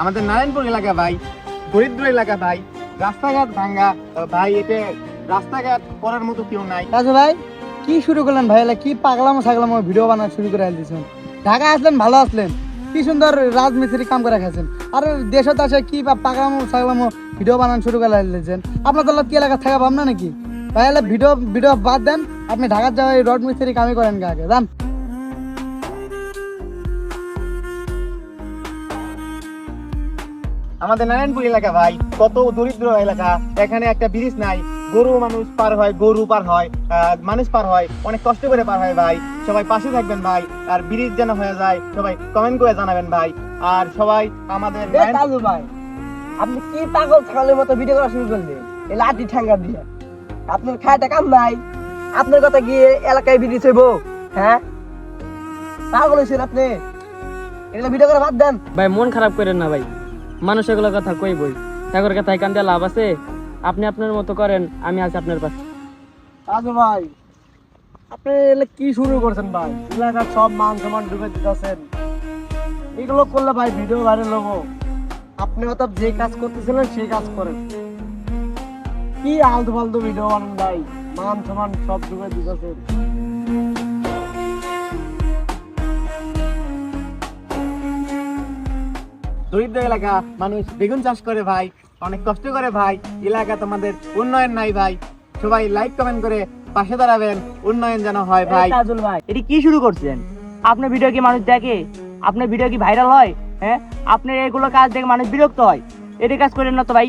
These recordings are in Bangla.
আমাদের নারায়ণপুর এলাকা ভাই দরিদ্র এলাকা ভাই, রাস্তাঘাট ভাঙ্গা ভাই, এতে রাস্তাঘাট করার মতো কেউ নাই। রাজু ভাই কি শুরু করলেন ভাই? কি পাগলামো ছাগলামো ভিডিও বানানো শুরু করে দিয়েছেন? ঢাকা আসলেন ভালো আসলেন, কি সুন্দর রাজমিস্ত্রি কাম করে খাচ্ছেন, আর দেশত আসে কি পাগলামো ছাগলামো ভিডিও বানানো শুরু করে দিয়েছেন। আপনার তো কি এলাকা থাকা পাব না নাকি ভাই? ভিডিও ভিডিও বাদ দেন, আপনি ঢাকার যাওয়াই রড মিস্ত্রি কামই করেন আগে যান। আমাদের নারায়ণপুর এলাকা ভাই কত দরিদ্র এলাকা, এখানে একটা ব্রিজ নাই, গরু মানুষ পার হয়, গরু পার হয়, মানুষ পার হয়, অনেক কষ্ট করে পার হয় ভাই। সবাই পাশে থাকবেন ভাই, আর ব্রিজ যেন হয়ে যায় সবাই কমেন্ট করে জানাবেন ভাই। আর সবাই আমাদের রাজু ভাই আপনি কি পাগল ছাগলের মতো ভিডিও করা শুরু করলেন এই লাঠি ঠ্যাঙ্গা দিয়ে? আপনার খায়টা কাম নাই, আপনার কথা গিয়ে এলাকায় ব্রিজ হইব? হ্যাঁ পাগল হয়েছেন আপনি, এগুলো ভিডিও করে বাদ দেন। ভাই মন খারাপ করেন না ভাই, মানুষ এগুলো কথা কইবই, ঠাকুর কথায় কান দিয়ে লাভ আছে। আপনি আপনার মতো করেন, আমি আছি আপনার পাশে। রাজু ভাই আপনি এগুলো কি শুরু করছেন ভাই? এলাকার সব মান সম্মান ডুবে দিতেছেন, এগুলো করলে ভাই ভিডিও ভাইরাল হবো। আপনি হয়তো যে কাজ করতেছিলেন সেই কাজ করেন, কি আলতু ফালতু ভিডিও বানান ভাই, মান সম্মান সব ডুবে দিতেছেন। দরিদ্র এলাকা মানুষ বেগুন চাষ করে ভাই, অনেক কষ্ট করে ভাই। এলাকা তোমাদের উন্নয়ন নাই ভাই, সবাই লাইক কমেন্ট করে পাশে দাঁড়াবেন, উন্নয়ন যেন হয় ভাই। তাজুল ভাই এটি কি শুরু করছেন? আপনার ভিডিও কি মানুষ দেখে? আপনার ভিডিও কি ভাইরাল হয়? হ্যাঁ আপনার এগুলো কাজ দেখে মানুষ বিরক্ত হয়, এটি কাজ করেন না তো ভাই,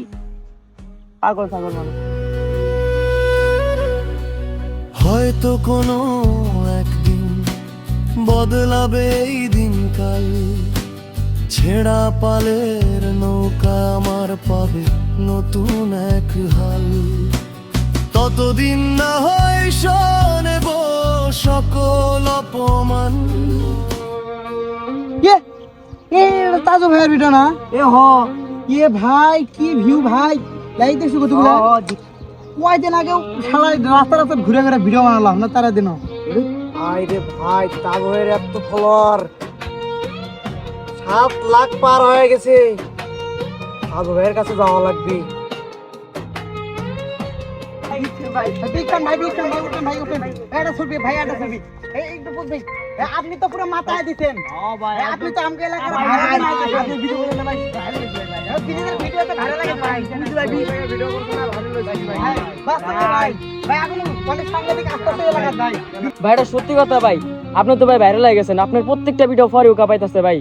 পাগল ছাগল মানুষ। হয়তো কোনো একদিন বদলাবে এই দিনকাল, ছেঁড়া পালের নৌকা আমার পাবে নতুন এক হাল। ততদিন না হয় শোনেব সকল অপমান। তাজু ভাইয়ের ভিডিও না এ ভাই, কি ভিউ ভাই, এই দেখছো কতগুলো কয়দিন আগে শালা রাস্তা রাস্তা ঘুরে ঘুরে ভিডিও বানালাম না তারা দিন। ভাই রে ভাই তাজু ভাইয়ের এত ফলোয়ার 7 লাখ পার হয়ে গেছে, তাজু ভাইয়ের কাছে যাওয়া লাগবে। আপনি তো পুরো মাথায় দিচ্ছেন, আপনি তো আমাকে এলাকার ভাইটা সত্যি কথা ভাই, আপনি তো ভাই ভাইরাল হয়ে গেছেন, আপনার প্রত্যেকটা ভিডিও ফর ইউ কাপাইতেছে ভাই।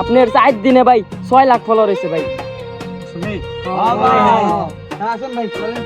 আপনার 4 দিনে ভাই 6 লাখ ফলোয়ার হয়েছে ভাই। আসেন ভাই চলেন।